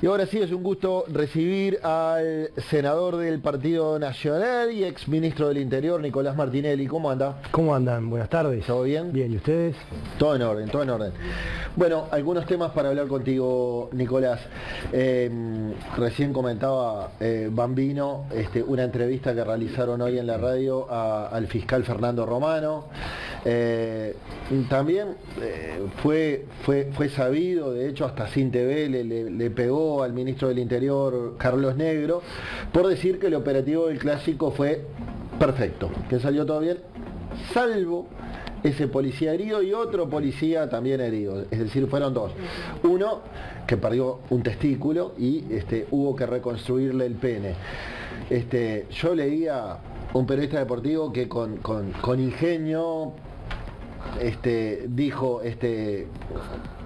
Y ahora sí es un gusto recibir al senador del Partido Nacional y ex ministro del Interior, Nicolás Martinelli. ¿Cómo anda? ¿Cómo andan? Buenas tardes. ¿Todo bien? Bien, ¿y ustedes? Todo en orden, todo en orden. Bueno, algunos temas para hablar contigo, Nicolás. Recién comentaba Bambino, una entrevista que realizaron hoy en la radio al fiscal Fernando Romano. También fue sabido, de hecho hasta Sin TV le pegó al ministro del Interior, Carlos Negro, por decir que el operativo del Clásico fue perfecto, que salió todo bien, salvo ese policía herido y otro policía también herido, es decir, fueron dos. Uno que perdió un testículo y hubo que reconstruirle el pene. Yo leía un periodista deportivo que con ingenio dijo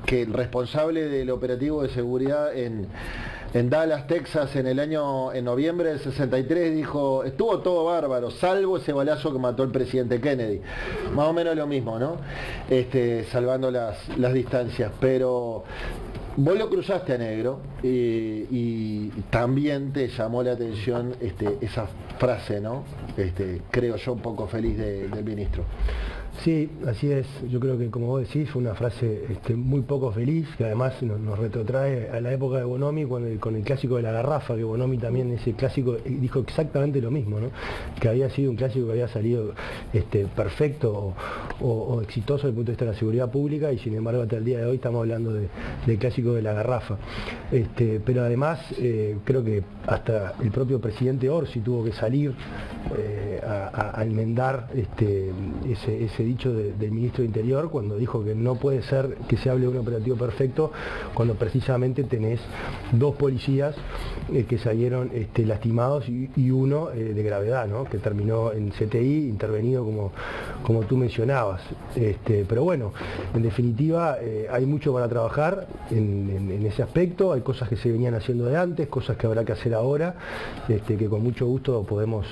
que el responsable del operativo de seguridad en Dallas, Texas, en noviembre del 63, dijo, estuvo todo bárbaro, salvo ese balazo que mató el presidente Kennedy. Más o menos lo mismo, ¿no? Salvando las distancias, pero vos lo cruzaste a Negro y también te llamó la atención esa frase, ¿no? Creo yo, un poco feliz del ministro. Sí, así es. Yo creo que, como vos decís, fue una frase muy poco feliz, que además nos retrotrae a la época de Bonomi con el clásico de la garrafa, que Bonomi también ese clásico dijo exactamente lo mismo, ¿no? Que había sido un clásico que había salido perfecto o exitoso desde el punto de vista de la seguridad pública, y sin embargo hasta el día de hoy estamos hablando del clásico de la garrafa. Pero además creo que hasta el propio presidente Orsi tuvo que salir a enmendar ese dicho del ministro de Interior, cuando dijo que no puede ser que se hable de un operativo perfecto cuando precisamente tenés dos policías que salieron lastimados y uno de gravedad, ¿no? Que terminó en CTI, intervenido como tú mencionabas. Pero bueno, en definitiva hay mucho para trabajar en ese aspecto, hay cosas que se venían haciendo de antes, cosas que habrá que hacer ahora, que con mucho gusto podemos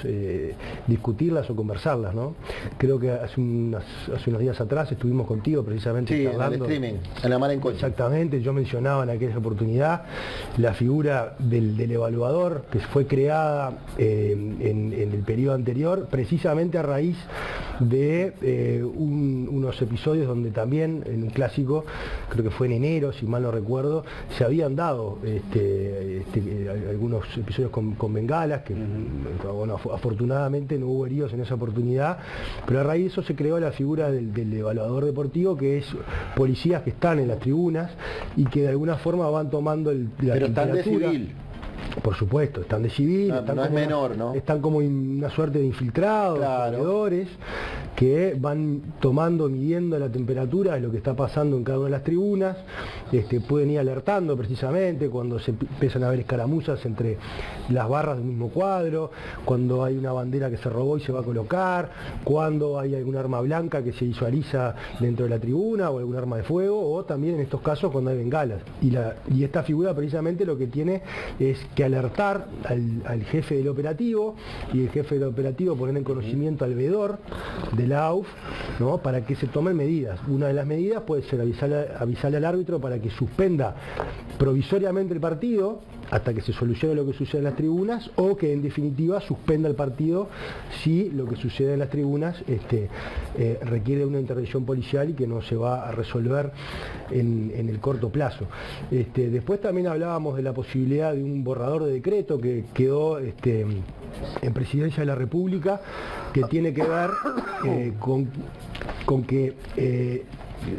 discutirlas o conversarlas, ¿no? Creo que hace unos días atrás estuvimos contigo precisamente charlando. En el streaming, en la Mar en Coche. Exactamente, yo mencionaba en aquella oportunidad la figura del evaluador que fue creada en el periodo anterior, precisamente a raíz de unos episodios donde también en un clásico, creo que fue en enero, si mal no recuerdo, se habían dado algunos episodios con bengalas, que bueno, afortunadamente no hubo heridos en esa oportunidad, pero a raíz de eso se creó la figura del evaluador deportivo, que es policías que están en las tribunas y que de alguna forma van tomando la pero están de temperatura. civil. Por supuesto, están de civil, No es menor, ¿no? Están como una suerte de infiltrados, claro, corredores, que van tomando, midiendo la temperatura de lo que está pasando en cada una de las tribunas, pueden ir alertando precisamente cuando se empiezan a ver escaramuzas entre las barras del mismo cuadro, cuando hay una bandera que se robó y se va a colocar, cuando hay algún arma blanca que se visualiza dentro de la tribuna o algún arma de fuego, o también en estos casos cuando hay bengalas. Y esta figura precisamente lo que tiene es que alertar al jefe del operativo, y el jefe del operativo poner en conocimiento al veedor de la AUF, ¿no? Para que se tomen medidas. Una de las medidas puede ser avisarle al árbitro para que suspenda provisoriamente el partido hasta que se solucione lo que sucede en las tribunas, o que en definitiva suspenda el partido si lo que sucede en las tribunas requiere una intervención policial y que no se va a resolver en el corto plazo. Después también hablábamos de la posibilidad de un borrador de decreto que quedó en Presidencia de la República, que tiene que ver con que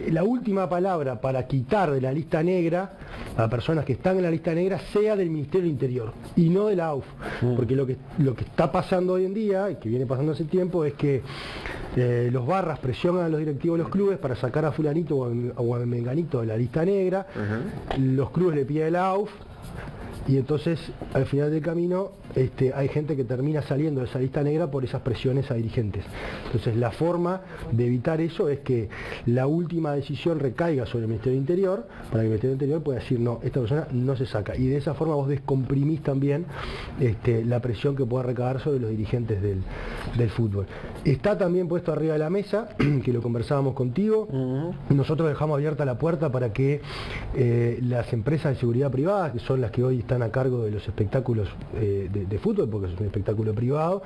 la última palabra para quitar de la lista negra a personas que están en la lista negra sea del Ministerio del Interior y no de la AUF, porque lo que está pasando hoy en día, y que viene pasando hace tiempo, es que los barras presionan a los directivos de los clubes para sacar a fulanito o a menganito de la lista negra. Los clubes le piden a la AUF, y entonces al final del camino hay gente que termina saliendo de esa lista negra por esas presiones a dirigentes. Entonces la forma de evitar eso es que la última decisión recaiga sobre el Ministerio del Interior, para que el Ministerio del Interior pueda decir no, esta persona no se saca, y de esa forma vos descomprimís también la presión que pueda recaer sobre los dirigentes del fútbol. Está también puesto arriba de la mesa, que lo conversábamos contigo, nosotros dejamos abierta la puerta para que las empresas de seguridad privada, que son las que hoy están a cargo de los espectáculos de fútbol, porque es un espectáculo privado,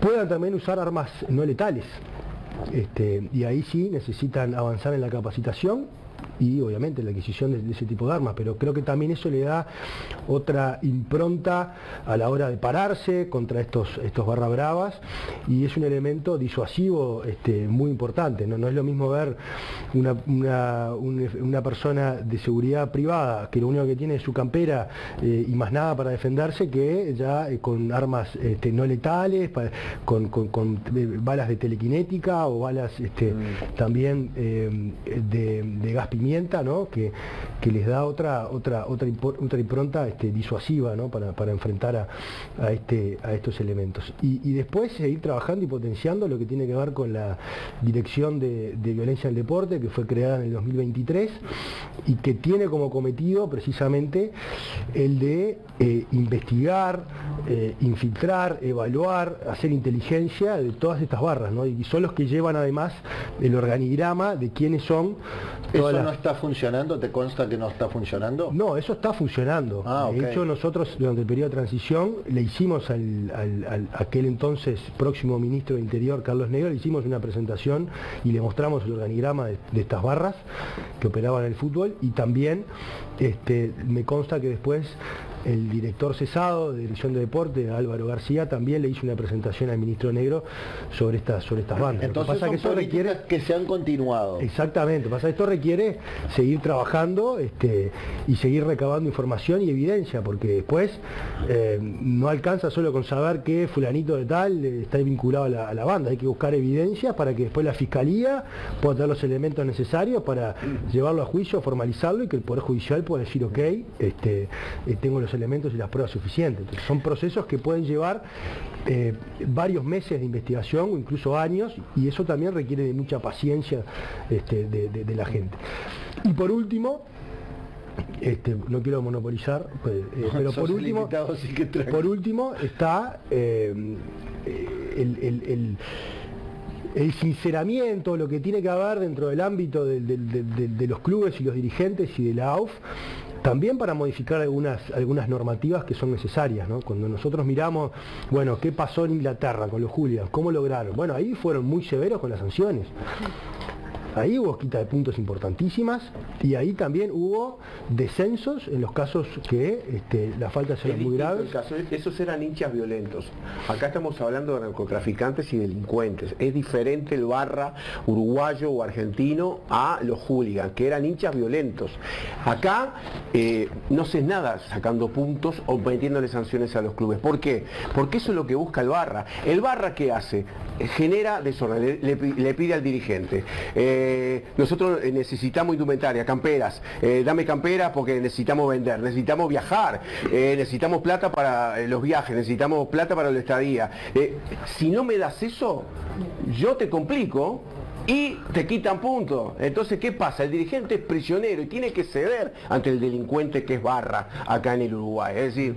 puedan también usar armas no letales. Y ahí sí necesitan avanzar en la capacitación y obviamente la adquisición de ese tipo de armas, pero creo que también eso le da otra impronta a la hora de pararse contra estos barra bravas, y es un elemento disuasivo muy importante. No es lo mismo ver una persona de seguridad privada que lo único que tiene es su campera y más nada para defenderse, que ya con armas no letales, con balas de telequinética o balas también de gas pimienta, ¿no? que les da otra impronta disuasiva, ¿no? para enfrentar a estos elementos. Y después seguir trabajando y potenciando lo que tiene que ver con la Dirección de Violencia en el Deporte, que fue creada en el 2023 y que tiene como cometido precisamente el de investigar, infiltrar, evaluar, hacer inteligencia de todas estas barras, ¿no? Y son los que llevan además el organigrama de quiénes son. ¿Eso no está funcionando? ¿Te consta que no está funcionando? No, eso está funcionando. De hecho, nosotros durante el periodo de transición le hicimos aquel entonces próximo ministro de Interior, Carlos Negro, le hicimos una presentación y le mostramos el organigrama de estas barras que operaban en el fútbol, y también me consta que después el director cesado de Dirección de Deporte, Álvaro García, también le hizo una presentación al ministro Negro sobre estas bandas. Entonces pasa son que eso requiere que se han continuado. Exactamente, pasa que esto requiere seguir trabajando y seguir recabando información y evidencia, porque después no alcanza solo con saber que fulanito de tal está vinculado a la banda, hay que buscar evidencias para que después la Fiscalía pueda tener los elementos necesarios para llevarlo a juicio, formalizarlo, y que el Poder Judicial pueda decir ok, tengo los elementos y las pruebas suficientes. Entonces, son procesos que pueden llevar varios meses de investigación o incluso años, y eso también requiere de mucha paciencia de la gente. Y por último, no quiero monopolizar, pero por último está el sinceramiento, lo que tiene que haber dentro del ámbito de los clubes y los dirigentes y de la AUF, también para modificar algunas normativas que son necesarias, ¿no? Cuando nosotros miramos, bueno, qué pasó en Inglaterra con los hooligans, cómo lograron, bueno, ahí fueron muy severos con las sanciones. Ahí hubo quita de puntos importantísimas, y ahí también hubo descensos en los casos que las faltas eran muy graves. Esos eran hinchas violentos. Acá estamos hablando de narcotraficantes y delincuentes. Es diferente el barra uruguayo o argentino a los hooligans, que eran hinchas violentos. Acá no se es nada sacando puntos o metiéndole sanciones a los clubes. ¿Por qué? Porque eso es lo que busca el barra. ¿El barra qué hace? Genera desorden, le pide al dirigente. Nosotros necesitamos indumentaria, camperas, dame camperas porque necesitamos vender, necesitamos viajar, necesitamos plata para los viajes, necesitamos plata para la estadía. Si no me das eso, yo te complico y te quitan puntos. Entonces, ¿qué pasa? El dirigente es prisionero y tiene que ceder ante el delincuente que es barra acá en el Uruguay. Es decir,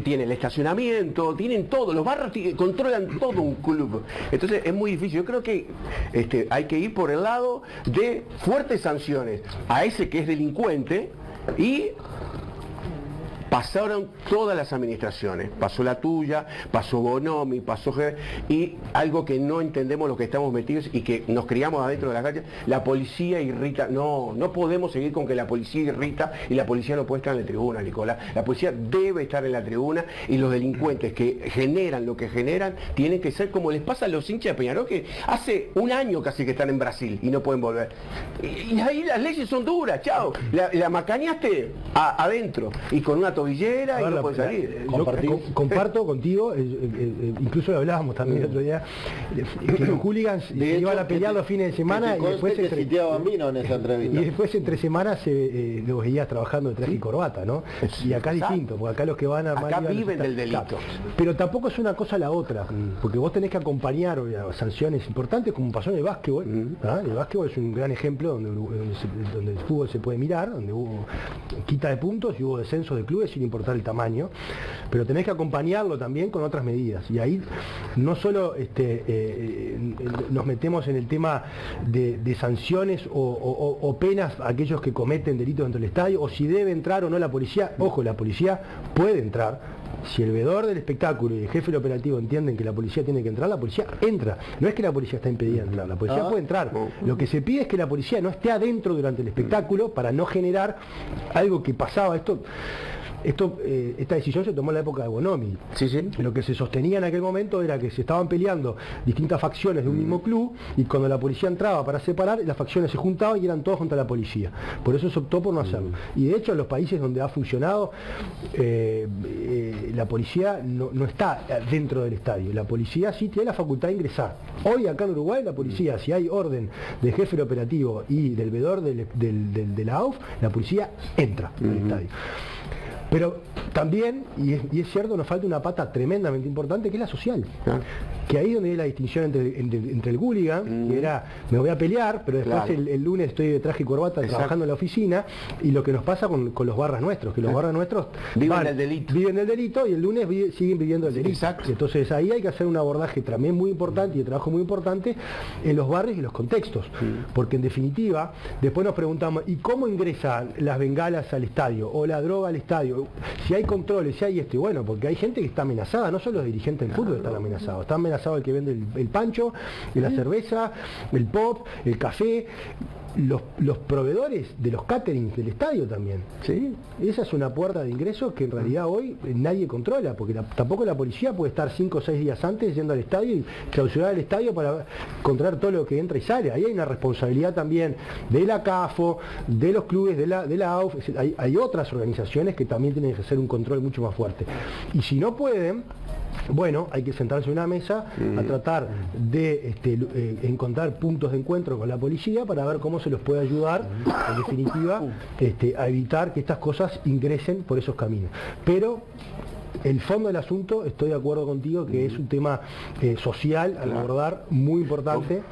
tiene el estacionamiento, tienen todo, los barras controlan todo un club. Entonces es muy difícil. Yo creo que hay que ir por el lado de fuertes sanciones a ese que es delincuente, y pasaron todas las administraciones, pasó la tuya, pasó Bonomi, pasó y algo que no entendemos los que estamos metidos y que nos criamos adentro de las calles, la policía irrita. No podemos seguir con que la policía irrita y la policía no puede estar en la tribuna, Nicolás. La policía debe estar en la tribuna, y los delincuentes que generan lo que generan tienen que ser como les pasa a los hinchas de Peñarol, que hace un año casi que están en Brasil y no pueden volver. Y ahí las leyes son duras, chao. La macaneaste adentro y con una tobillera y no puede salir. Yo comparto contigo, incluso lo hablábamos también el otro día, que los hooligans se iban a pelear los fines de semana y después entre semanas los veías trabajando de traje y corbata, ¿no? Y acá es distinto, porque acá los que van a armar... Acá viven del delito. Pero tampoco es una cosa la otra, porque vos tenés que acompañar sanciones importantes como pasó en el básquetbol. El básquetbol es un gran ejemplo donde el fútbol se puede mirar, donde hubo quita de puntos y hubo descensos de clubes sin importar el tamaño, pero tenés que acompañarlo también con otras medidas. Y ahí no solo nos metemos en el tema de sanciones o penas a aquellos que cometen delitos dentro del estadio, o si debe entrar o no la policía. Ojo, la policía puede entrar. Si el veedor del espectáculo y el jefe del operativo entienden que la policía tiene que entrar, la policía entra. No es que la policía está impedida de entrar, la policía puede entrar. Lo que se pide es que la policía no esté adentro durante el espectáculo para no generar algo que pasaba. Esta decisión se tomó en la época de Bonomi. Sí. Lo que se sostenía en aquel momento era que se estaban peleando distintas facciones de un mismo club, y cuando la policía entraba para separar, las facciones se juntaban y eran todos contra la policía. Por eso se optó por no hacerlo. Y de hecho en los países donde ha funcionado, la policía no está dentro del estadio. La policía sí tiene la facultad de ingresar. Hoy acá en Uruguay la policía, si hay orden del jefe del operativo y del veedor de la AUF, la policía entra al estadio. Pero también, y es cierto, nos falta una pata tremendamente importante, que es la social. Que ahí es donde hay la distinción entre el hooligan, que era, me voy a pelear, pero después el lunes estoy de traje y corbata trabajando en la oficina, y lo que nos pasa con los barras nuestros, que los barras nuestros viven del delito y el lunes siguen viviendo el delito. Exacto. Entonces ahí hay que hacer un abordaje también muy importante y de trabajo muy importante en los barrios y los contextos. Porque en definitiva, después nos preguntamos, ¿y cómo ingresan las bengalas al estadio o la droga al estadio? Si hay controles, si hay bueno, porque hay gente que está amenazada, no solo los dirigentes del fútbol están amenazados, está amenazado el que vende el pancho, la cerveza, el pop, el café, los proveedores de los caterings del estadio también. ¿Sí? Esa es una puerta de ingreso que en realidad hoy nadie controla, porque tampoco la policía puede estar 5 o 6 días antes yendo al estadio y clausurar el estadio para controlar todo lo que entra y sale. Ahí hay una responsabilidad también de la CAFO, de los clubes, de la AUF. Hay otras organizaciones que también tienen que hacer un control mucho más fuerte. Y si no pueden, bueno, hay que sentarse en una mesa a tratar de encontrar puntos de encuentro con la policía para ver cómo se los puede ayudar, en definitiva, a evitar que estas cosas ingresen por esos caminos. Pero el fondo del asunto, estoy de acuerdo contigo, que es un tema social al abordar muy importante.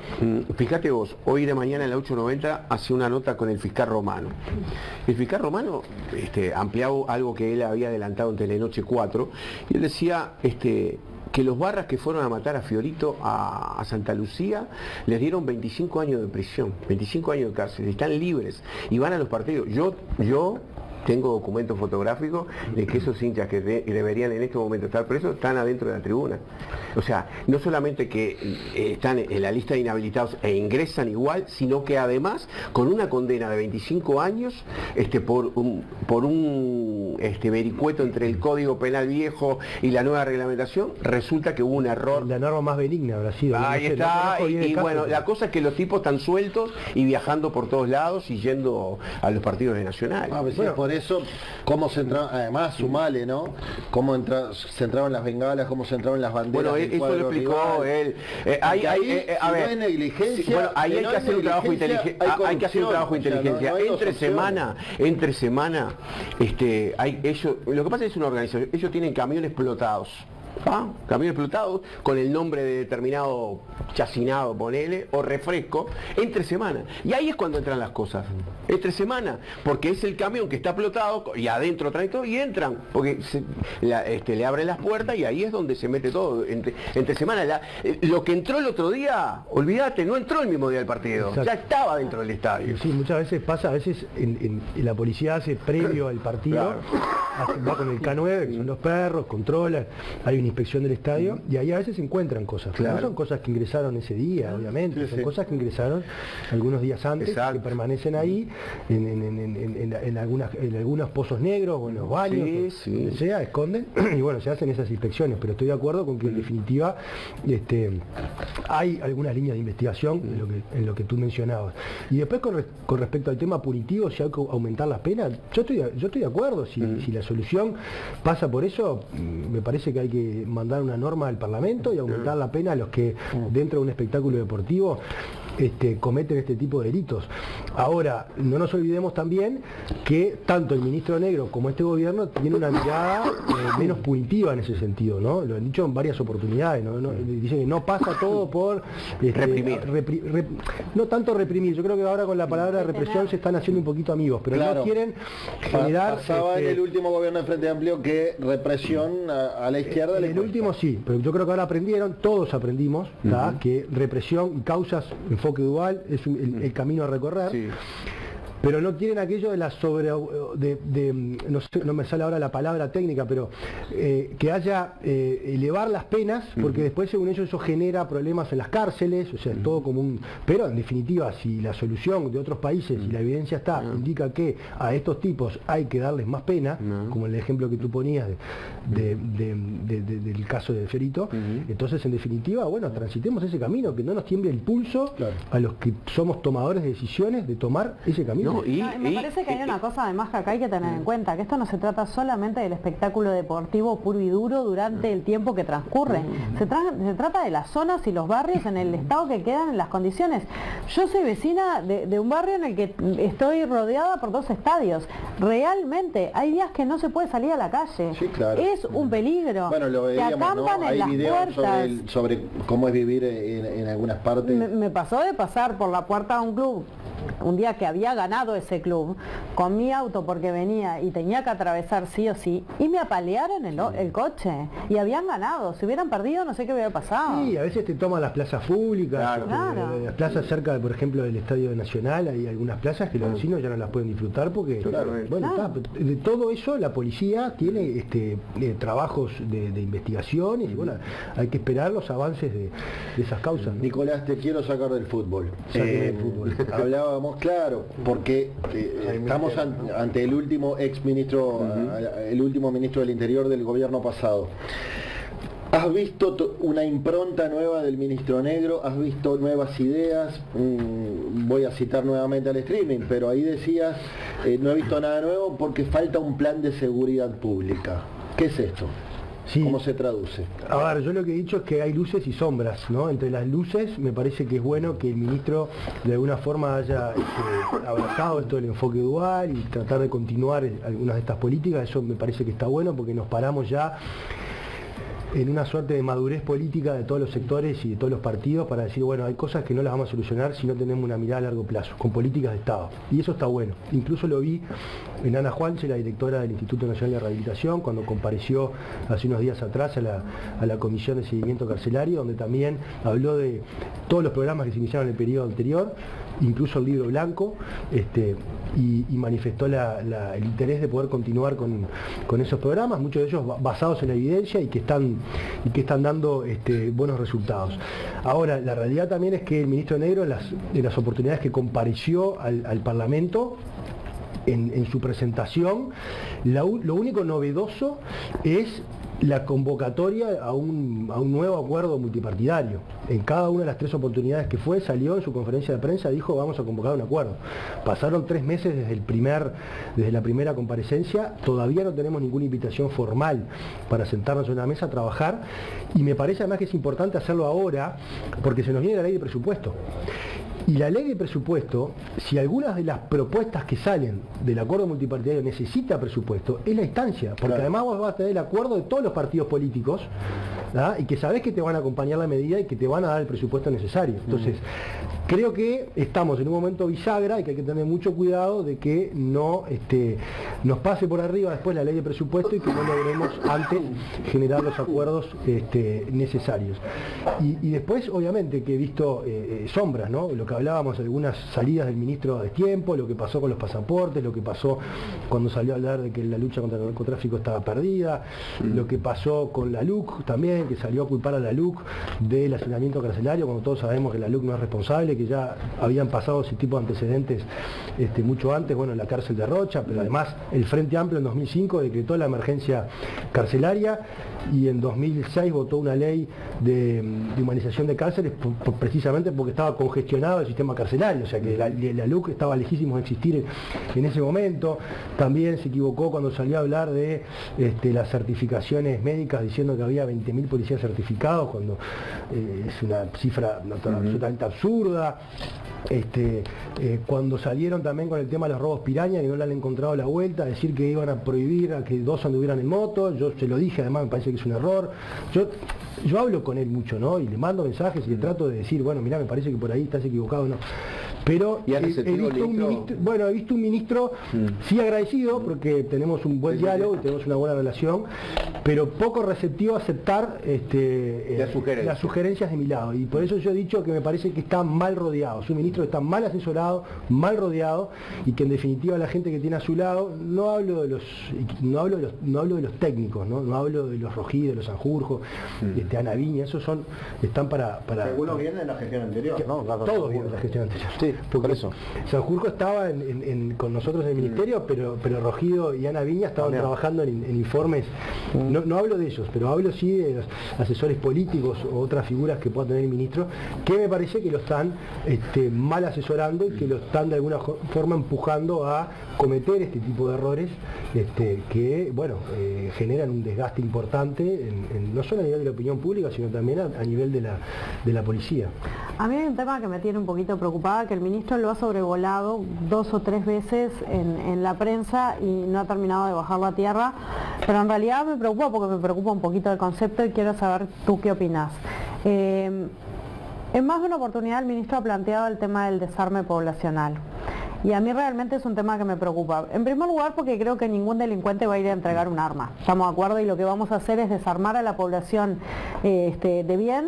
Fíjate vos, hoy de mañana en la 890 hace una nota con el fiscal Romano. El fiscal Romano ampliaba algo que él había adelantado en Telenoche 4, y él decía que los barras que fueron a matar a Fiorito a Santa Lucía les dieron 25 años de prisión, 25 años de cárcel, están libres y van a los partidos. Yo tengo documentos fotográficos de que esos hinchas que deberían en este momento estar presos están adentro de la tribuna. O sea, no solamente que están en la lista de inhabilitados e ingresan igual, sino que además con una condena de 25 años por un vericueto entre el Código Penal viejo y la nueva reglamentación, resulta que hubo un error. La norma más benigna habrá sido. Ahí está, y bueno, la cosa es que los tipos están sueltos y viajando por todos lados y yendo a los partidos de Nacional. Por eso, cómo se entraba, además sumale, ¿no? Cómo se entraban las bengalas, cómo se entraban las banderas. Bueno, eso lo explicó él. A ver, negligencia, bueno, ahí hay que hacer un trabajo inteligente. Hay que hacer un trabajo de inteligencia. Entre semana, lo que pasa es una organización, ellos tienen camiones explotados. Camiones explotados con el nombre de determinado chacinado, ponele, o refresco, entre semana. Y ahí es cuando entran las cosas, entre semana, porque es el camión que está explotado y adentro trae todo y entran, porque le abren las puertas y ahí es donde se mete todo, entre semana. Lo que entró el otro día, olvídate, no entró el mismo día del partido. Exacto. Ya estaba dentro del estadio. Sí, muchas veces pasa, en la policía hace previo al partido, va con el K9, que son los perros, controla, hay una inspección del estadio y ahí a veces se encuentran cosas. Claro. No son cosas que ingresaron ese día, obviamente, son cosas que ingresaron algunos días antes, que permanecen ahí en algunos pozos negros o en los baños, donde sea, esconden, y bueno, se hacen esas inspecciones, pero estoy de acuerdo con que en definitiva hay algunas líneas de investigación en lo que tú mencionabas. Y después con respecto al tema punitivo, si hay que aumentar las penas, yo estoy de acuerdo, si la solución pasa por eso, me parece que hay que mandar una norma al Parlamento y aumentar la pena a los que dentro de un espectáculo deportivo cometen este tipo de delitos. Ahora, no nos olvidemos también que tanto el ministro Negro como este gobierno tiene una mirada menos punitiva en ese sentido, ¿no? Lo han dicho en varias oportunidades, ¿no? Dicen que no pasa todo por reprimir. No tanto reprimir, yo creo que ahora con la palabra represión se están haciendo un poquito amigos, pero no quieren generar... Pasaba en el último gobierno del Frente Amplio que represión a la izquierda... En el último sí, pero yo creo que ahora aprendieron, todos aprendimos, que represión y causas, enfoque dual, es el camino a recorrer. Sí. Pero no quieren aquello de la no sé, no me sale ahora la palabra técnica, pero que haya elevar las penas, porque después según ellos eso genera problemas en las cárceles, o sea, es todo como un... Pero en definitiva, si la solución de otros países y la evidencia está, indica que a estos tipos hay que darles más pena, como el ejemplo que tú ponías del caso de Ferito, entonces en definitiva, bueno, transitemos ese camino, que no nos tiemble el pulso a los que somos tomadores de decisiones de tomar ese camino. Me parece que hay una cosa además que acá hay que tener en cuenta, que esto no se trata solamente del espectáculo deportivo puro y duro durante el tiempo que transcurre, se trata de las zonas y los barrios en el estado que quedan, en las condiciones. Yo soy vecina de un barrio en el que estoy rodeada por 2 estadios, realmente hay días que no se puede salir a la calle, es un peligro, bueno, lo veíamos, que acampan en las puertas. Sobre cómo es vivir en algunas partes. Me pasó de pasar por la puerta de un club un día que había ganado ese club con mi auto porque venía y tenía que atravesar sí o sí, y me apalearon el coche y habían ganado. Si hubieran perdido no sé qué hubiera pasado. Sí, a veces te toman las plazas públicas, las plazas cerca, por ejemplo, del Estadio Nacional, hay algunas plazas que los vecinos ya no las pueden disfrutar porque de todo eso la policía tiene trabajos de investigación y bueno, hay que esperar los avances de esas causas, ¿no? Nicolás, te quiero sacar del fútbol. Hablábamos, claro, porque estamos ante el último ex ministro, el último ministro del Interior del gobierno pasado. ¿Has visto una impronta nueva del ministro Negro? ¿Has visto nuevas ideas? Voy a citar nuevamente al streaming, pero ahí decías, no he visto nada nuevo porque falta un plan de seguridad pública. ¿Qué es esto? Sí. ¿Cómo se traduce? A ver, yo lo que he dicho es que hay luces y sombras, ¿no? Entre las luces me parece que es bueno que el ministro de alguna forma haya abrazado esto del enfoque dual y tratar de continuar algunas de estas políticas. Eso me parece que está bueno porque nos paramos ya en una suerte de madurez política de todos los sectores y de todos los partidos para decir, bueno, hay cosas que no las vamos a solucionar si no tenemos una mirada a largo plazo, con políticas de Estado. Y eso está bueno. Incluso lo vi en Ana Juanche, la directora del Instituto Nacional de Rehabilitación, cuando compareció hace unos días atrás a la Comisión de Seguimiento Carcelario, donde también habló de todos los programas que se iniciaron en el periodo anterior, incluso el libro blanco, y manifestó el interés de poder continuar con esos programas, muchos de ellos basados en la evidencia y que están dando buenos resultados. Ahora, la realidad también es que el ministro Negro, en las oportunidades que compareció al Parlamento, en su presentación, lo único novedoso es la convocatoria a un nuevo acuerdo multipartidario. En cada una de las 3 oportunidades que salió en su conferencia de prensa, dijo vamos a convocar un acuerdo. Pasaron 3 meses desde la primera comparecencia, todavía no tenemos ninguna invitación formal para sentarnos en una mesa a trabajar, y me parece además que es importante hacerlo ahora, porque se nos viene la ley de presupuesto. Y la ley de presupuesto, si algunas de las propuestas que salen del acuerdo multipartidario necesita presupuesto, es la instancia, porque además vos vas a tener el acuerdo de todos los partidos políticos ¿ah? Y que sabés que te van a acompañar la medida y que te van a dar el presupuesto necesario. Entonces, creo que estamos en un momento bisagra y que hay que tener mucho cuidado de que no nos pase por arriba después la ley de presupuesto y que no logremos antes generar los acuerdos necesarios. Y después, obviamente, que he visto sombras, ¿no? Lo que hablábamos, algunas salidas del ministro de tiempo, lo que pasó con los pasaportes, lo que pasó cuando salió a hablar de que la lucha contra el narcotráfico estaba perdida, lo que pasó con la LUC también, que salió a culpar a la LUC del hacinamiento carcelario, cuando todos sabemos que la LUC no es responsable, que ya habían pasado ese tipo de antecedentes mucho antes, bueno, en la cárcel de Rocha, pero además el Frente Amplio en 2005 decretó la emergencia carcelaria y en 2006 votó una ley de humanización de cárceles precisamente porque estaba congestionado el sistema carcelario, o sea que la LUC estaba lejísimo de existir en ese momento. También se equivocó cuando salió a hablar de las certificaciones médicas diciendo que había 20.000 policías certificados, cuando es una cifra absolutamente absurda. Cuando salieron también con el tema de los robos piraña, que no le han encontrado la vuelta, decir que iban a prohibir a que 2 anduvieran en moto, yo se lo dije, además me parece que es un error. Yo hablo con él mucho, ¿no? Y le mando mensajes y le trato de decir, bueno, mirá, me parece que por ahí estás equivocado, ¿no? Pero he visto un ministro sí agradecido porque tenemos un buen diálogo y tenemos una buena relación, pero poco receptivo a aceptar las sugerencias de mi lado, y por eso yo he dicho que me parece que está mal rodeado, es un ministro que está mal asesorado, mal rodeado, y que en definitiva la gente que tiene a su lado, no hablo de los técnicos, no hablo de los Rojí, de los Sanjurjo, Ana Viña, esos están para algunos vienen de la gestión anterior, ¿no? Todos vienen de la gestión anterior. Sí, por eso. Sanjurjo estaba con nosotros en el ministerio, pero Rogido y Ana Viña estaban trabajando en informes. No hablo de ellos, pero hablo sí de los asesores políticos o otras figuras que pueda tener el ministro, que me parece que lo están mal asesorando y que lo están de alguna forma empujando a cometer este tipo de errores que, bueno, generan un desgaste importante, no solo a nivel de la opinión pública, sino también a nivel de la policía. A mí hay un tema que me tiene un poquito preocupada, que el ministro lo ha sobrevolado 2 o 3 veces en la prensa y no ha terminado de bajar la tierra, pero en realidad me preocupa porque me preocupa un poquito el concepto y quiero saber tú qué opinás. En más de una oportunidad el ministro ha planteado el tema del desarme poblacional. Y a mí realmente es un tema que me preocupa. En primer lugar porque creo que ningún delincuente va a ir a entregar un arma. Estamos de acuerdo, y lo que vamos a hacer es desarmar a la población de bien,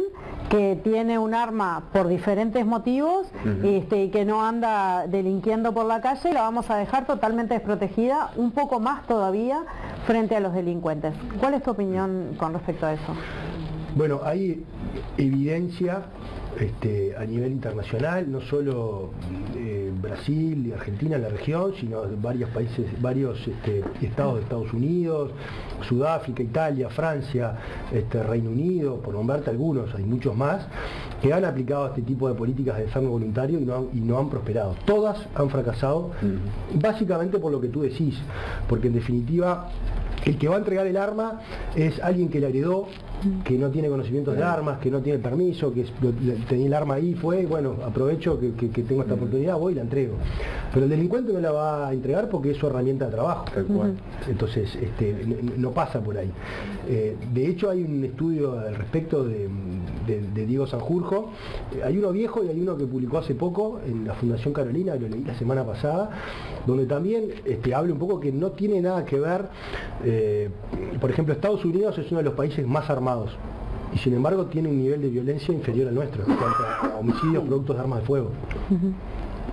que tiene un arma por diferentes motivos y que no anda delinquiendo por la calle, y la vamos a dejar totalmente desprotegida, un poco más todavía, frente a los delincuentes. ¿Cuál es tu opinión con respecto a eso? Bueno, hay evidencia a nivel internacional, no solo Brasil y Argentina en la región, sino varios países, varios estados de Estados Unidos, Sudáfrica, Italia, Francia, Reino Unido, por nombrarte algunos, hay muchos más, que han aplicado este tipo de políticas de desarme voluntario y no han prosperado. Todas han fracasado, básicamente por lo que tú decís, porque en definitiva el que va a entregar el arma es alguien que le heredó, que no tiene conocimientos de armas, que no tiene permiso, que tenía el arma ahí, bueno, aprovecho que tengo esta oportunidad, voy y la entrego. Pero el delincuente no la va a entregar porque es su herramienta de trabajo. Entonces, no pasa por ahí. De hecho, hay un estudio al respecto de Diego Sanjurjo. Hay uno viejo y hay uno que publicó hace poco en la Fundación Carolina, lo leí la semana pasada, donde también habla un poco que no tiene nada que ver. Por ejemplo, Estados Unidos es uno de los países más armados y sin embargo tiene un nivel de violencia inferior al nuestro en cuanto a homicidios productos de armas de fuego.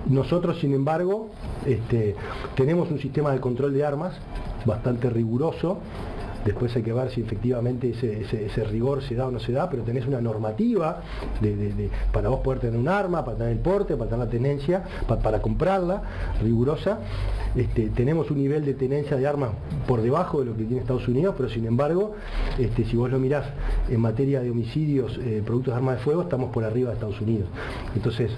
Nosotros, sin embargo, tenemos un sistema de control de armas bastante riguroso. Después hay que ver si efectivamente ese rigor se da o no se da, pero tenés una normativa para vos poder tener un arma, para tener el porte, para tener la tenencia, para comprarla, rigurosa. Tenemos un nivel de tenencia de armas por debajo de lo que tiene Estados Unidos, pero sin embargo, si vos lo mirás en materia de homicidios, productos de armas de fuego, estamos por arriba de Estados Unidos. Entonces,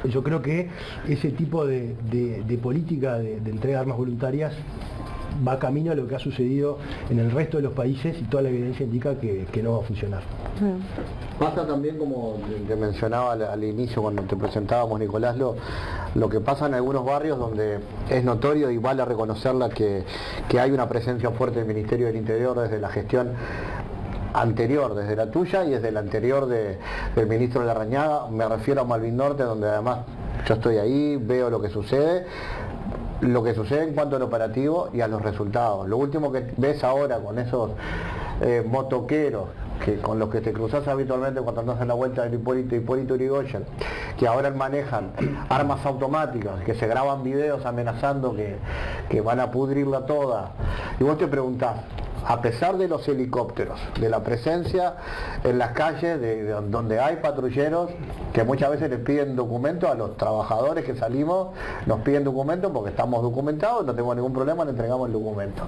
yo creo que ese tipo de política de entrega de armas voluntarias va camino a lo que ha sucedido en el resto de los países y toda la evidencia indica que no va a funcionar. Pasa también, como te mencionaba al inicio cuando te presentábamos, Nicolás, lo que pasa en algunos barrios donde es notorio y vale reconocerla que hay una presencia fuerte del Ministerio del Interior desde la gestión anterior, desde la tuya y desde la anterior del ministro de Larrañaga. Me refiero a Malvin Norte, donde además yo estoy ahí, veo lo que sucede en cuanto al operativo y a los resultados. Lo último que ves ahora con esos motoqueros con los que te cruzas habitualmente cuando andas en la vuelta del Hipólito Yrigoyen, que ahora manejan armas automáticas, que se graban videos amenazando que van a pudrirla toda, y vos te preguntás, a pesar de los helicópteros, de la presencia en las calles donde hay patrulleros que muchas veces les piden documentos a los trabajadores que salimos, nos piden documentos porque estamos documentados, no tenemos ningún problema, le entregamos el documento.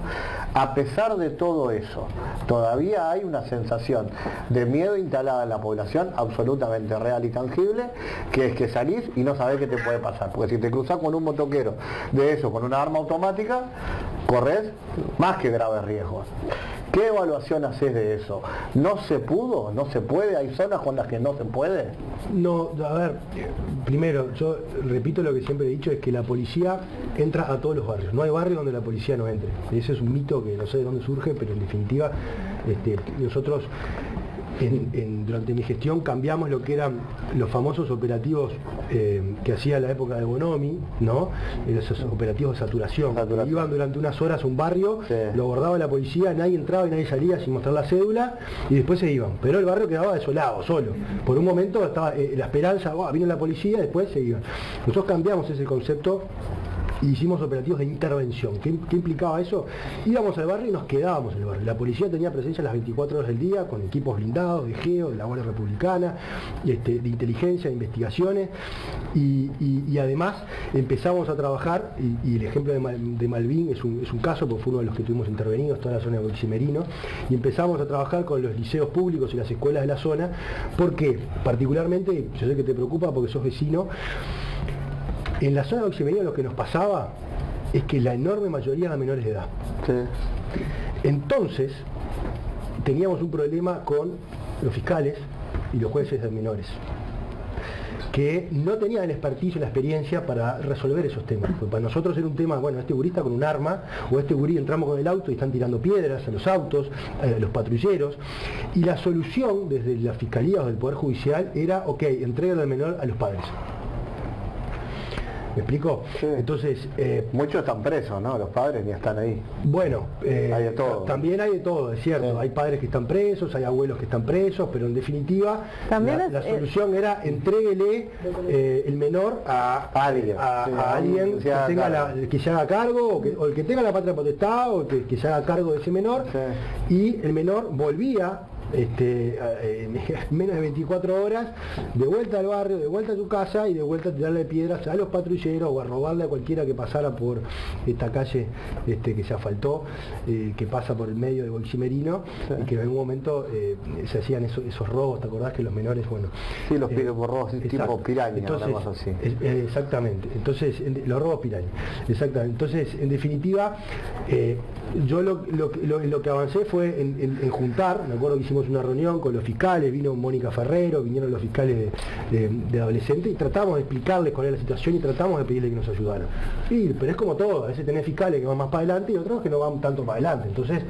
A pesar de todo eso, todavía hay una sensación de miedo instalada en la población absolutamente real y tangible, que es que salís y no sabés qué te puede pasar, porque si te cruzás con un motoquero de eso, con una arma automática, corres más que graves riesgos. ¿Qué evaluación haces de eso? ¿No se pudo? ¿No se puede? ¿Hay zonas con las que no se puede? No, a ver, primero, yo repito lo que siempre he dicho, es que la policía entra a todos los barrios. No hay barrio donde la policía no entre. Ese es un mito que no sé de dónde surge, pero en definitiva, nosotros durante mi gestión cambiamos lo que eran los famosos operativos que hacía la época de Bonomi, ¿no? Esos operativos de saturación. Iban durante unas horas a un barrio, sí, lo abordaba la policía, nadie entraba y nadie salía sin mostrar la cédula y después se iban. Pero el barrio quedaba desolado, solo. Por un momento estaba la esperanza, vino la policía, después se iban. Nosotros cambiamos ese concepto y hicimos operativos de intervención. ¿Qué implicaba eso? Íbamos al barrio y nos quedábamos en el barrio. La policía tenía presencia las 24 horas del día, con equipos blindados, de GEO, de la Guardia Republicana, de inteligencia, de investigaciones, y además empezamos a trabajar, y el ejemplo de Malvin es un caso, porque fue uno de los que tuvimos intervenidos, toda la zona de Boximerino, y empezamos a trabajar con los liceos públicos y las escuelas de la zona, porque particularmente, yo sé que te preocupa porque sos vecino, en la zona de Boximerino lo que nos pasaba es que la enorme mayoría eran menores de edad. Sí. Entonces, teníamos un problema con los fiscales y los jueces de menores, que no tenían el expertise y la experiencia para resolver esos temas. Porque para nosotros era un tema, bueno, este gurista con un arma, o este gurí entramos con el auto y están tirando piedras a los autos, a los patrulleros, y la solución desde la Fiscalía o del Poder Judicial era, ok, entreguen al menor a los padres. ¿Me explico? Sí. Entonces, muchos están presos, ¿no? Los padres ni están ahí. Bueno, hay de todo. También hay de todo, es cierto. Sí. Hay padres que están presos, hay abuelos que están presos, pero en definitiva la solución era entréguele el menor a alguien que se haga cargo, o el que tenga la patria potestad, o que se haga cargo de ese menor, sí, y el menor volvía menos de 24 horas, de vuelta al barrio, de vuelta a tu casa y de vuelta a tirarle piedras a los patrulleros o a robarle a cualquiera que pasara por esta calle que se asfaltó, que pasa por el medio de Boximerino, sí, y que en algún momento se hacían esos robos, ¿te acordás que los menores, bueno... Sí, los robos tipo piraña, entonces, una cosa así. Exactamente, entonces, los robos piraña, exactamente. Entonces, en definitiva, yo lo que avancé fue en juntar, me acuerdo que hicimos una reunión con los fiscales, vino Mónica Ferrero, vinieron los fiscales de adolescentes y tratamos de explicarles cuál era la situación y tratamos de pedirles que nos ayudaran. Sí, pero es como todo, a veces tenés fiscales que van más para adelante y otros que no van tanto para adelante. Entonces,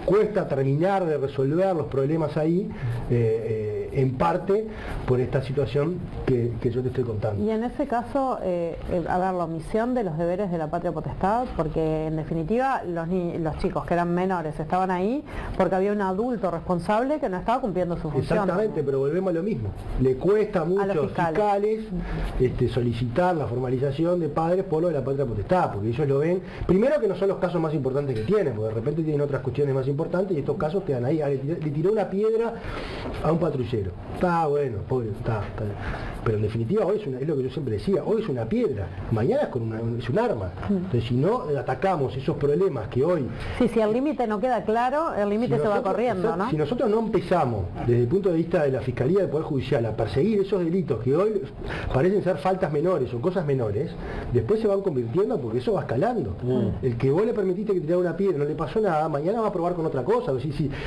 cuesta terminar de resolver los problemas ahí, en parte por esta situación que yo te estoy contando. Y en ese caso, a ver, la omisión de los deberes de la patria potestad, porque en definitiva los chicos que eran menores estaban ahí porque había un adulto responsable que no estaba cumpliendo su función. Exactamente, pero volvemos a lo mismo. Le cuesta a muchos fiscales solicitar la formalización de padres por lo de la patria potestad, porque ellos lo ven, primero que no son los casos más importantes que tienen, porque de repente tienen otras cuestiones más importantes y estos casos quedan ahí. Le tiró una piedra a un patrullero. Está bueno, pobre, está. Pero en definitiva hoy es lo que yo siempre decía, hoy es una piedra, mañana es un arma. Entonces si no atacamos esos problemas que hoy... Sí, si el límite no queda claro, el límite se va corriendo, ¿no? Si nosotros no empezamos, desde el punto de vista de la Fiscalía del Poder Judicial, a perseguir esos delitos que hoy parecen ser faltas menores o cosas menores, después se van convirtiendo porque eso va escalando. El que vos le permitiste que tirara una piedra, no le pasó nada, mañana va a probar con otra cosa.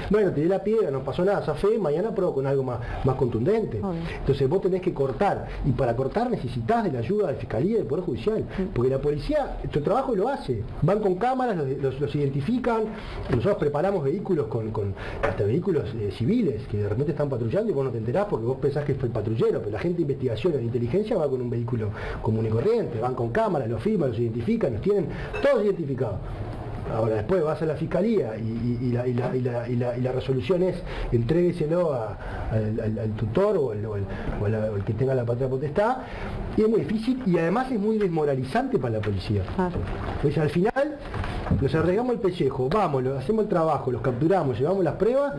Bueno, tiré la piedra, no pasó nada, zafé, mañana pruebo con algo más contundente. Entonces vos tenés que cortar cortar. Y para cortar necesitas de la ayuda de la Fiscalía y del Poder Judicial. Porque la policía, tu trabajo lo hace. Van con cámaras, los identifican. Nosotros preparamos vehículos hasta vehículos civiles que de repente están patrullando y vos no te enterás porque vos pensás que fue el patrullero, pero la gente de investigación o de inteligencia va con un vehículo común y corriente, van con cámaras, los filman, los identifican, los tienen todos identificados. Ahora después vas a la Fiscalía y la resolución es entrégueselo al tutor o al que tenga la patria potestad, y es muy difícil y además es muy desmoralizante para la policía. Pues al final los arreglamos el pellejo, vamos, hacemos el trabajo, los capturamos, llevamos las pruebas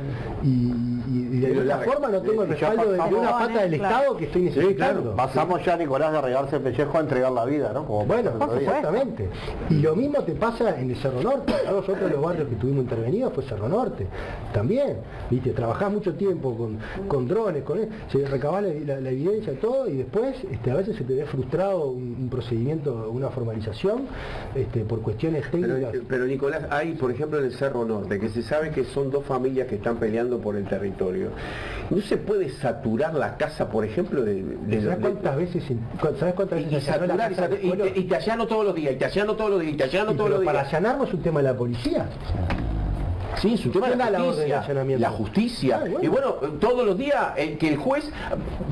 y de alguna forma no tengo el respaldo de una pata del Estado que estoy necesitando. Claro. Pasamos ya, Nicolás, de arreglarse el pellejo a entregar la vida, ¿no? Como bueno, exactamente. Y lo mismo te pasa en el Cerro Norte. A nosotros los barrios que tuvimos intervenidos fue Cerro Norte. También, viste, trabajás mucho tiempo con drones, se recabás la evidencia, todo, y después a veces se te ve frustrado un procedimiento, una formalización, por cuestiones técnicas. Pero Nicolás, hay, por ejemplo, en el Cerro Norte, que se sabe que son dos familias que están peleando por el territorio. ¿No se puede saturar la casa, por ejemplo, ¿Sabes cuántas veces y te allano todos los días, y te allano todos los días, y te allano todos los días? Para allanar no es un tema de la policía. Sí, es un tema de la justicia. Y bueno, todos los días que el juez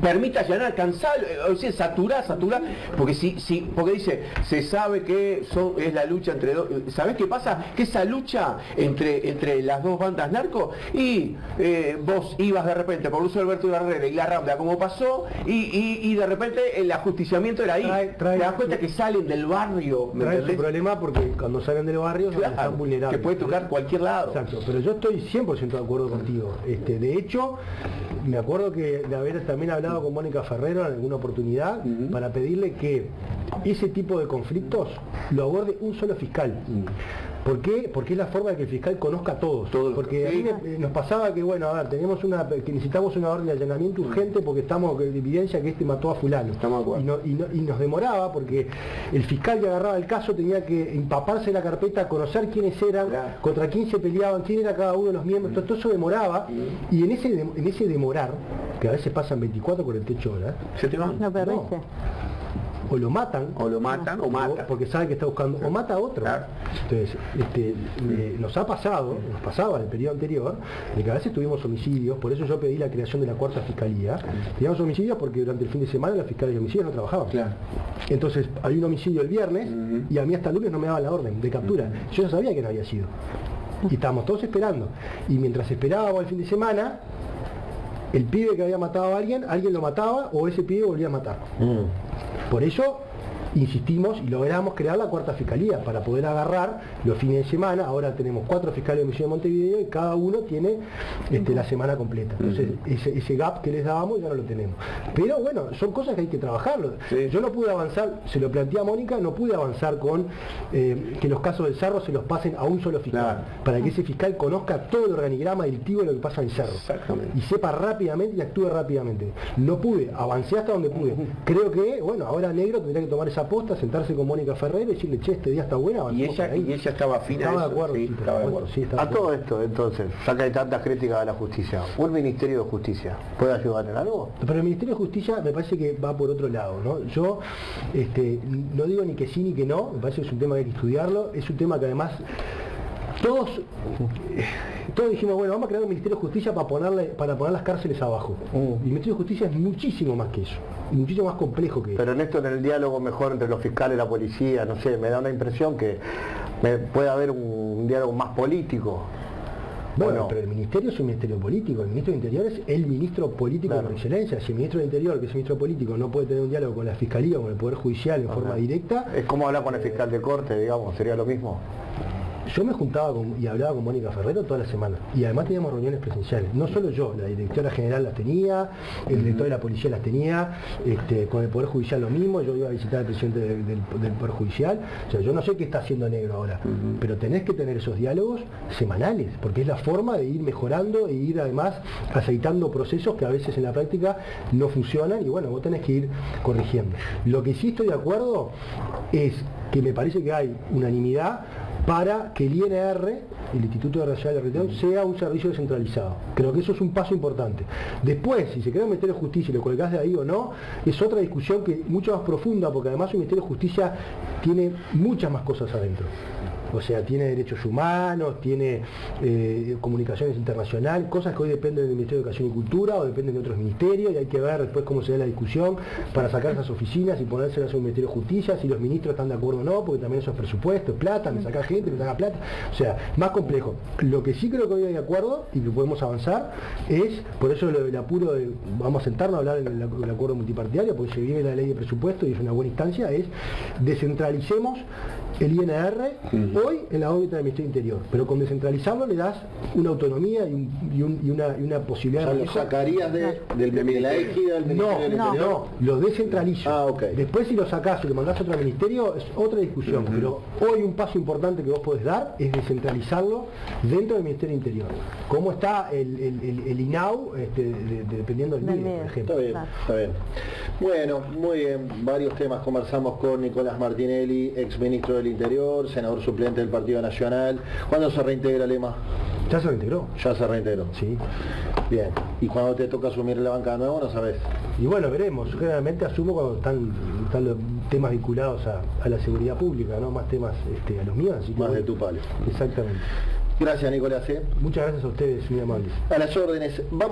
permita allanar, cansar, o sea, saturar, porque porque dice, se sabe que es la lucha entre dos. ¿Sabés qué pasa? Que esa lucha entre las dos bandas narcos, y vos ibas de repente por Lucio Alberto Herrera y la Rambla, como pasó, y de repente el ajusticiamiento era ahí. Te das cuenta que salen del barrio. Trae su problema porque cuando salen del barrio están vulnerables. Que puede tocar cualquier lado. Exacto. Pero yo estoy 100% de acuerdo contigo. De hecho, me acuerdo de haber también hablado con Mónica Ferrero en alguna oportunidad para pedirle que ese tipo de conflictos lo aborde un solo fiscal. ¿Por qué? Porque es la forma de que el fiscal conozca a todos. Porque a mí nos pasaba que, bueno, a ver, que necesitamos una orden de allanamiento urgente porque estamos de evidencia que mató a fulano. Y nos demoraba porque el fiscal que agarraba el caso tenía que empaparse de la carpeta, conocer quiénes eran, contra quién se peleaban, quién era cada uno de los miembros. Todo eso demoraba. Y en ese demorar, que a veces pasan 24 o 48 horas, ¿se te va? No perdiste. O lo matan o mata, porque saben que está buscando, o mata a otro. Claro. Entonces, nos pasaba en el periodo anterior, de que a veces tuvimos homicidios, por eso yo pedí la creación de la cuarta fiscalía. Teníamos homicidios porque durante el fin de semana los fiscales de homicidios no trabajaban. Claro. Entonces, hay un homicidio el viernes y a mí hasta el lunes no me daban la orden de captura. Yo ya sabía que no había sido. Y estábamos todos esperando. Y mientras esperábamos el fin de semana, el pibe que había matado a alguien lo mataba o ese pibe volvía a matar. Por eso insistimos y logramos crear la cuarta fiscalía para poder agarrar los fines de semana. Ahora tenemos 4 fiscales de homicidio de Montevideo y cada uno tiene la semana completa. Entonces ese gap que les dábamos ya no lo tenemos. Pero bueno, son cosas que hay que trabajarlo. Sí. Yo no pude avanzar, se lo planteé a Mónica, no pude avanzar con que los casos del Cerro se los pasen a un solo fiscal, para que ese fiscal conozca todo el organigrama delictivo de lo que pasa en el Cerro. Y sepa rápidamente y actúe rápidamente. No pude, avancé hasta donde pude. Creo que, bueno, ahora Negro tendría que tomar esa posta, sentarse con Mónica Ferrer y decirle, che, este día está buena. Y ella estaba afina. Estaba de acuerdo. Sí, estaba de acuerdo. Sí, a todo esto, entonces, ya que hay tantas críticas a la justicia, ¿un Ministerio de Justicia puede ayudar en algo? Pero el Ministerio de Justicia me parece que va por otro lado, ¿no? Yo no digo ni que sí ni que no, me parece que es un tema que hay que estudiarlo, es un tema que además todos dijimos, bueno, vamos a crear un Ministerio de Justicia para poner las cárceles abajo. El Ministerio de Justicia es muchísimo más que eso, muchísimo más complejo que eso. Pero en el diálogo mejor entre los fiscales y la policía, no sé, me da una impresión que puede haber un diálogo más político. Bueno, pero el ministerio es un ministerio político, el ministro de Interior es el ministro político por excelencia. Si el ministro de Interior, que es el ministro político, no puede tener un diálogo con la Fiscalía o con el Poder Judicial en forma directa... Es como hablar con el fiscal de corte, digamos, sería lo mismo. Yo me juntaba y hablaba con Mónica Ferrero toda la semana y además teníamos reuniones presenciales, no solo yo, la directora general las tenía, el director de la policía las tenía, con el Poder Judicial lo mismo, yo iba a visitar al presidente del Poder Judicial, o sea, yo no sé qué está haciendo Negro ahora, pero tenés que tener esos diálogos semanales, porque es la forma de ir mejorando e ir además aceitando procesos que a veces en la práctica no funcionan y bueno, vos tenés que ir corrigiendo. Lo que sí estoy de acuerdo es que me parece que hay unanimidad para que el INR el Instituto de Racial de Retención sea un servicio descentralizado. Creo que eso es un paso importante. Después, si se crea un Ministerio de Justicia y lo colgás de ahí o no, es otra discusión que mucho más profunda, porque además un Ministerio de Justicia tiene muchas más cosas adentro. O sea, tiene derechos humanos, tiene comunicaciones internacionales, cosas que hoy dependen del Ministerio de Educación y Cultura o dependen de otros ministerios, y hay que ver después cómo se da la discusión para sacar esas oficinas y ponérselas a un Ministerio de Justicia, si los ministros están de acuerdo o no, porque también eso es presupuesto, es plata, me saca gente, me saca plata, o sea, más complejo. Lo que sí creo que hoy hay de acuerdo y que podemos avanzar es, por eso el apuro de, vamos a sentarnos a hablar en el acuerdo multipartidario, porque se viene la ley de presupuesto y es una buena instancia, es descentralicemos el INR hoy en la órbita del Ministerio Interior, pero con descentralizarlo le das una autonomía y una posibilidad de... ¿Lo sacarías de la égida del Ministerio del Interior? No, lo descentralizo. Okay. Después si lo sacás y lo mandás a otro ministerio es otra discusión, pero hoy un paso importante que vos podés dar es descentralizarlo dentro del Ministerio Interior. ¿Cómo está el INAU dependiendo del MIDE, por ejemplo? Está bien. Bueno, muy bien, varios temas conversamos con Nicolás Martinelli, ex ministro del Interior, senador suplente del Partido Nacional. ¿Cuándo se reintegra, Lema? Ya se reintegró. Ya se reintegró. Sí. Bien. ¿Y cuando te toca asumir la banca de nuevo, no sabes? Y bueno, veremos. Yo generalmente asumo cuando están los temas vinculados a la seguridad pública, ¿no? Más temas a los míos. Así más de tu palo. Exactamente. Gracias, Nicolás. Muchas gracias a ustedes, muy amables. A las órdenes.